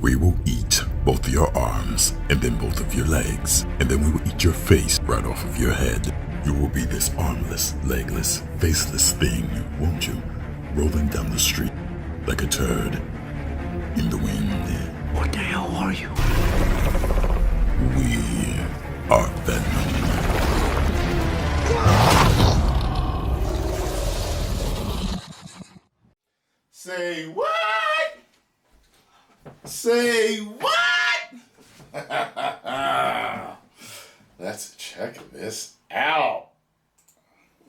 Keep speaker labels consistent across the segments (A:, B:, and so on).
A: We will eat both of your arms and then both of your legs, and then we will eat your face right off of your head. You will be this armless, legless, faceless thing, won't you? Rolling down the street like a turd in the wind.
B: What the hell are you?
A: We are Venom.
C: Say what? Say what? Let's check this out.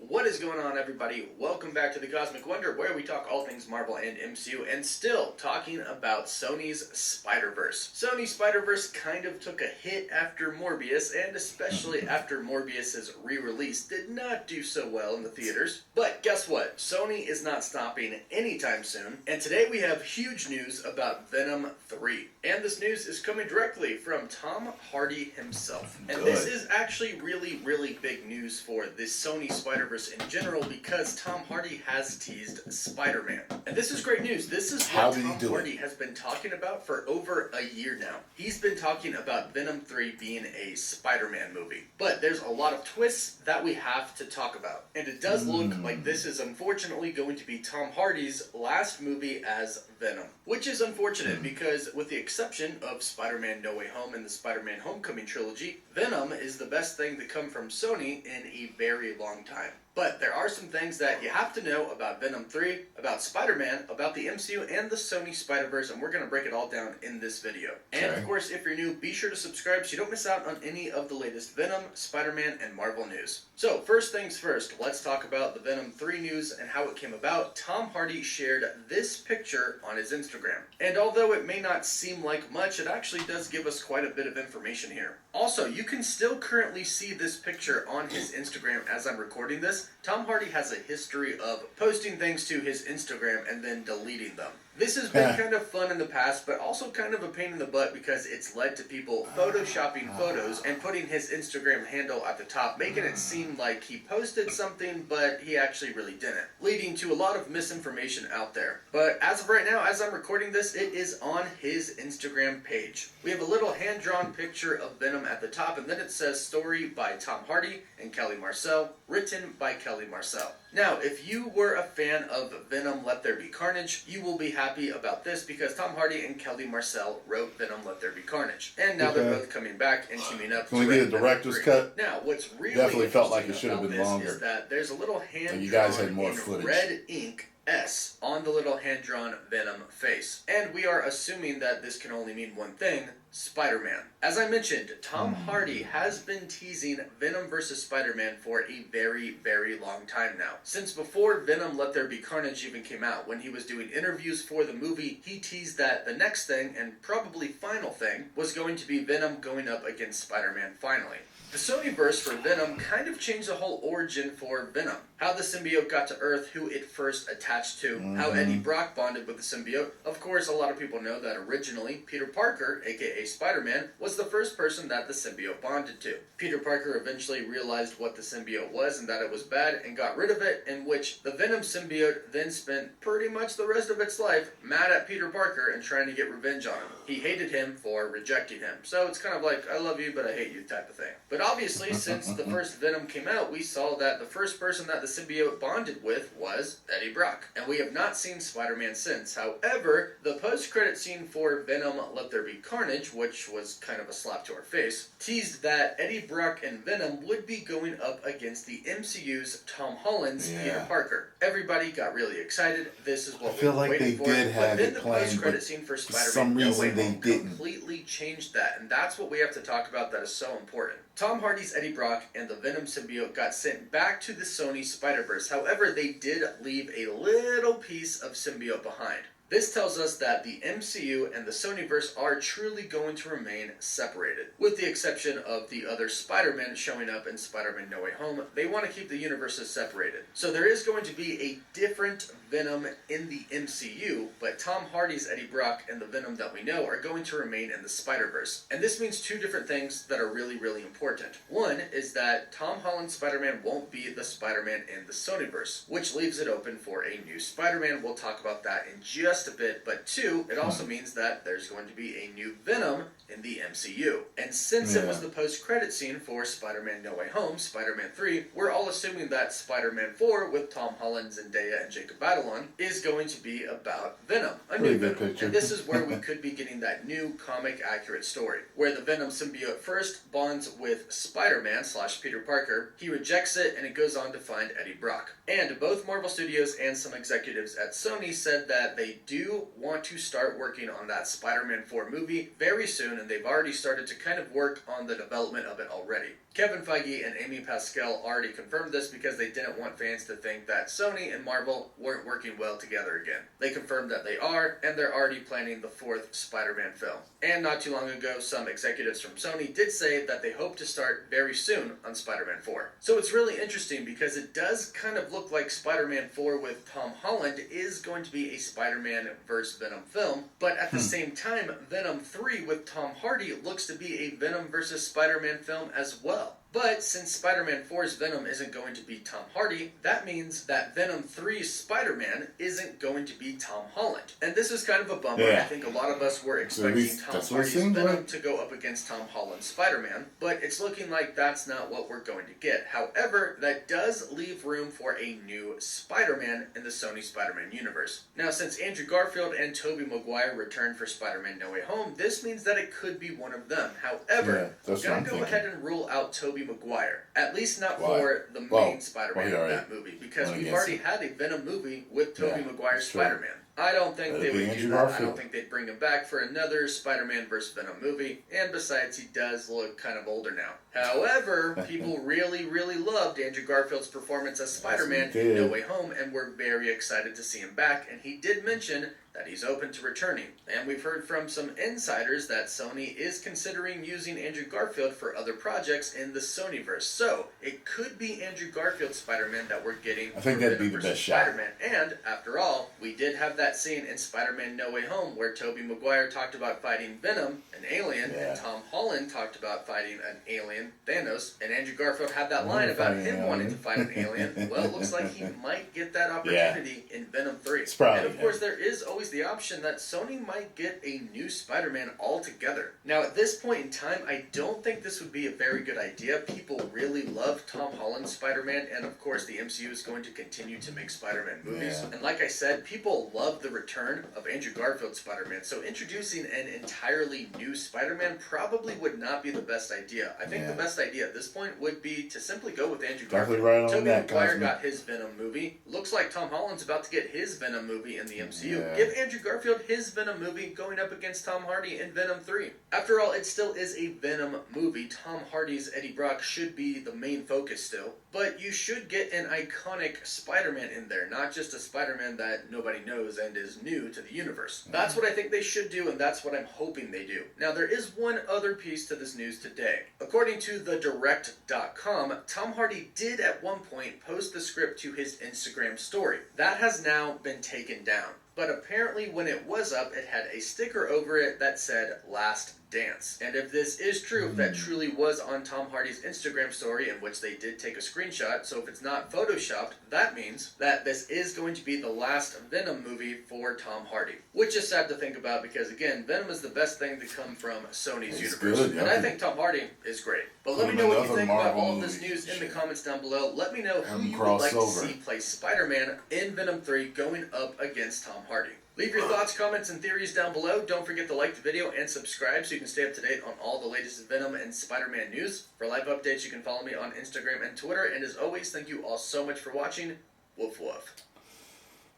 D: What is going on, everybody? Welcome back to the Cosmic Wonder, where we talk all things Marvel and MCU, and still talking about Sony's Spider-Verse. Sony's Spider-Verse kind of took a hit after Morbius, and especially after Morbius's re-release did not do so well in the theaters. But guess what? Sony is not stopping anytime soon, and today we have huge news about Venom 3. And this news is coming directly from Tom Hardy himself. And this is actually really, really big news for the Sony Spider-Verse in general, because Tom Hardy has teased Spider-Man. And this is great news. This is what Tom Hardy has been talking about for over a year now. He's been talking about Venom 3 being a Spider-Man movie. But there's a lot of twists that we have to talk about. And it does look like this is unfortunately going to be Tom Hardy's last movie as Venom. Which is unfortunate because, with the exception of Spider-Man No Way Home and the Spider-Man Homecoming trilogy, Venom is the best thing to come from Sony in a very long time. But there are some things that you have to know about Venom 3, about Spider-Man, about the MCU, and the Sony Spider-Verse, and we're going to break it all down in this video. And of course, if you're new, be sure to subscribe so you don't miss out on any of the latest Venom, Spider-Man, and Marvel news. So, first things first, let's talk about the Venom 3 news and how it came about. Tom Hardy shared this picture on his Instagram. And although it may not seem like much, it actually does give us quite a bit of information here. Also, you can still currently see this picture on his Instagram as I'm recording this. Tom Hardy has a history of posting things to his Instagram and then deleting them. This has been kind of fun in the past, but also kind of a pain in the butt because it's led to people photoshopping photos and putting his Instagram handle at the top, making it seem like he posted something, but he actually really didn't, leading to a lot of misinformation out there. But as of right now, as I'm recording this, it is on his Instagram page. We have a little hand-drawn picture of Venom at the top, and then it says story by Tom Hardy and Kelly Marcel, written by Kelly Marcel. Now, if you were a fan of Venom Let There Be Carnage, you will be happy about this because Tom Hardy and Kelly Marcel wrote Venom Let There Be Carnage. And now they're both coming back and teaming up.
C: Can we get a director's cut?
D: Now, what's really
C: definitely felt like it should have been
D: this
C: longer.
D: Is that there's a little hand
C: you guys had
D: drawn
C: more
D: in
C: footage.
D: red ink S on the little hand-drawn Venom face. And we are assuming that this can only mean one thing: Spider-Man. As I mentioned, Tom Hardy has been teasing Venom vs. Spider-Man for a very, very long time now. Since before Venom Let There Be Carnage even came out, when he was doing interviews for the movie, he teased that the next thing, and probably final thing, was going to be Venom going up against Spider-Man finally. The Sonyverse for Venom kind of changed the whole origin for Venom. How the symbiote got to Earth, who it first attached to, how Eddie Brock bonded with the symbiote. Of course, a lot of people know that originally, Peter Parker, aka Spider-Man, was the first person that the symbiote bonded to. Peter Parker eventually realized what the symbiote was and that it was bad and got rid of it, in which the Venom symbiote then spent pretty much the rest of its life mad at Peter Parker and trying to get revenge on him. He hated him for rejecting him. So it's kind of like, I love you, but I hate you type of thing. But obviously, since the first Venom came out, we saw that the first person that the symbiote bonded with was Eddie Brock. And we have not seen Spider-Man since. However, the post-credit scene for Venom Let There Be Carnage, which was kind of a slap to our face, teased that Eddie Brock and Venom would be going up against the MCU's Tom Holland's Peter Parker. Everybody got really excited. This is what we were waiting for. But then the post-credit scene for Spider-Man No Way Home completely changed that. And that's what we have to talk about that is so important. Tom Hardy's Eddie Brock and the Venom symbiote got sent back to the Sony Spider-Verse. However, they did leave a little piece of symbiote behind. This tells us that the MCU and the Sonyverse are truly going to remain separated. With the exception of the other Spider-Man showing up in Spider-Man No Way Home, they want to keep the universes separated. So there is going to be a different Venom in the MCU, but Tom Hardy's Eddie Brock and the Venom that we know are going to remain in the Spider-Verse. And this means two different things that are really, really important. One is that Tom Holland's Spider-Man won't be the Spider-Man in the Sonyverse, which leaves it open for a new Spider-Man. We'll talk about that in just progressed a bit, but two, it also means that there's going to be a new Venom in the MCU. And since it was the post-credit scene for Spider-Man No Way Home, Spider-Man 3, we're all assuming that Spider-Man 4 with Tom Holland, Zendaya, and Jacob Batalon is going to be about Venom, a new Venom.
C: Picture.
D: And this is where we could be getting that new comic-accurate story, where the Venom symbiote first bonds with Spider-Man / Peter Parker, he rejects it, and it goes on to find Eddie Brock. And both Marvel Studios and some executives at Sony said that they do want to start working on that Spider-Man 4 movie very soon, and they've already started to kind of work on the development of it already. Kevin Feige and Amy Pascal already confirmed this because they didn't want fans to think that Sony and Marvel weren't working well together again. They confirmed that they are, and they're already planning the 4th Spider-Man film. And not too long ago, some executives from Sony did say that they hope to start very soon on Spider-Man 4. So it's really interesting because it does kind of look like Spider-Man 4 with Tom Holland is going to be a Spider-Man vs. Venom film, but at the same time, Venom 3 with Tom Hardy looks to be a Venom vs. Spider-Man film as well. But since Spider-Man 4's Venom isn't going to be Tom Hardy, that means that Venom 3's Spider-Man isn't going to be Tom Holland. And this is kind of a bummer.
C: Yeah.
D: I think a lot of us were expecting Tom Hardy's Venom to go up against Tom Holland's Spider-Man, but it's looking like that's not what we're going to get. However, that does leave room for a new Spider-Man in the Sony Spider-Man universe. Now, since Andrew Garfield and Tobey Maguire returned for Spider-Man No Way Home, this means that it could be one of them. However, I'm going to go ahead and rule out Tobey Maguire. At least not for the main Spider-Man of that movie, because we've already had a Venom movie with Tobey Maguire's Spider-Man. I don't think they would do that. I don't think they'd bring him back for another Spider-Man vs. Venom movie, and besides, he does look kind of older now. However, people really, really loved Andrew Garfield's performance as Spider-Man in No Way Home, and were very excited to see him back, and he did mention that he's open to returning. And we've heard from some insiders that Sony is considering using Andrew Garfield for other projects in the Sonyverse. So, it could be Andrew Garfield's Spider-Man that we're getting.
C: I think that'd be the best shot.
D: Spider-Man. And, after all, we did have that scene in Spider-Man No Way Home where Tobey Maguire talked about fighting Venom, an alien, and Tom Holland talked about fighting an alien, Thanos, and Andrew Garfield had that line about him wanting to fight an alien. Well, it looks like he might get that opportunity in Venom 3. And of course, there is always the option that Sony might get a new Spider-Man altogether. Now, at this point in time, I don't think this would be a very good idea. People really love Tom Holland's Spider-Man, and of course, the MCU is going to continue to make Spider-Man movies. And like I said, people love the return of Andrew Garfield's Spider-Man, so introducing an entirely new Spider-Man probably would not be the best idea. I think the best idea at this point would be to simply go with Andrew Garfield.
C: Right on
D: Tobey
C: that,
D: Maguire got his Venom movie. Looks like Tom Holland's about to get his Venom movie in the MCU. Give Andrew Garfield his Venom movie going up against Tom Hardy in Venom 3. After all, it still is a Venom movie. Tom Hardy's Eddie Brock should be the main focus still. But you should get an iconic Spider-Man in there, not just a Spider-Man that nobody knows and is new to the universe. That's what I think they should do, and that's what I'm hoping they do. Now, there is one other piece to this news today. According to thedirect.com, Tom Hardy did at one point post the script to his Instagram story. That has now been taken down. But apparently when it was up, it had a sticker over it that said, "Last Dance." And if this is true, if that truly was on Tom Hardy's Instagram story, in which they did take a screenshot, so if it's not photoshopped, that means that this is going to be the last Venom movie for Tom Hardy. Which is sad to think about because, again, Venom is the best thing to come from Sony's universe. And I think Tom Hardy is great. But let me know what you think about all of this news in the comments down below. Let me know who you would like to see play Spider-Man in Venom 3 going up against Tom Hardy. Leave your thoughts, comments, and theories down below. Don't forget to like the video and subscribe so you can stay up to date on all the latest Venom and Spider-Man news. For live updates, you can follow me on Instagram and Twitter. And as always, thank you all so much for watching. Woof woof.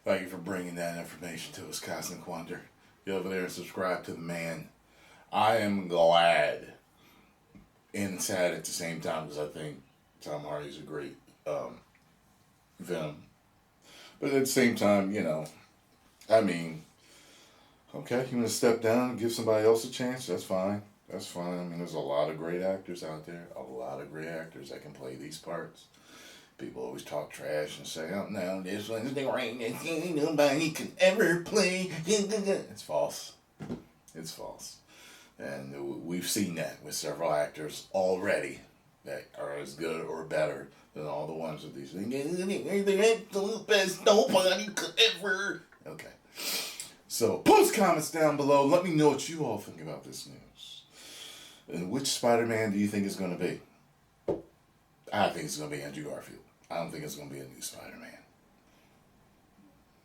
C: Thank you for bringing that information to us, Cosmic Wonder. Get over there and subscribe to the man. I am glad and sad at the same time because I think Tom Hardy's a great Venom. But at the same time, you know, I mean, okay, you want to step down and give somebody else a chance? That's fine. That's fine. I mean, there's a lot of great actors out there. A lot of great actors that can play these parts. People always talk trash and say, "Oh no, this one's the greatest thing nobody can ever play." It's false. It's false. And we've seen that with several actors already that are as good or better than all the ones with these things. They're the absolute best nobody could ever. Okay. So post comments down below. Let me know what you all think about this news. And which Spider-Man do you think is going to be? I think it's going to be Andrew Garfield. I don't think it's going to be a new Spider-Man.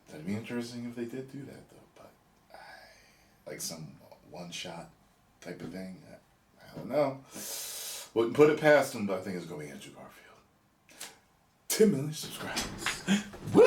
C: That'd be interesting if they did do that, though. But like some one-shot type of thing. I don't know. Wouldn't put it past them, but I think it's going to be Andrew Garfield. 10 million subscribers. Woo!